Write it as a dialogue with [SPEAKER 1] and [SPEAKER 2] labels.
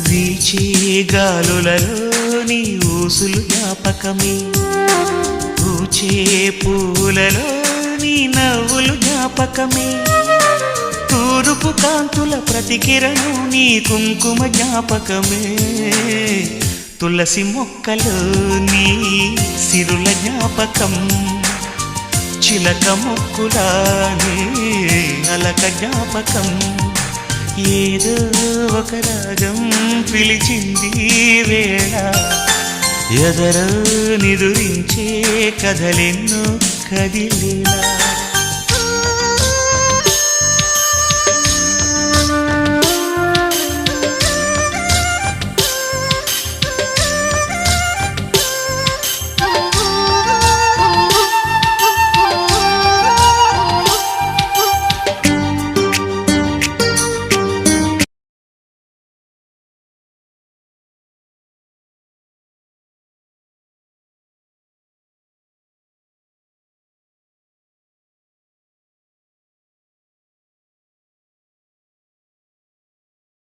[SPEAKER 1] వీచే గాలులలో నీ ఊసులు జ్ఞాపకమే, పూచే పూలలో నీ నవ్వులు జ్ఞాపకమే, తూరుపు కాంతుల ప్రతికిరణం నీ కుంకుమ జ్ఞాపకమే, తులసి మొక్కలో నీ సిరుల జ్ఞాపకం, చిలక మొక్కులానే అలక జ్ఞాపకం, ఏదో ఒక రాగం పిలిచింది వేళ, ఎదరో నిదురించే కథలెన్నో కదిలేలా.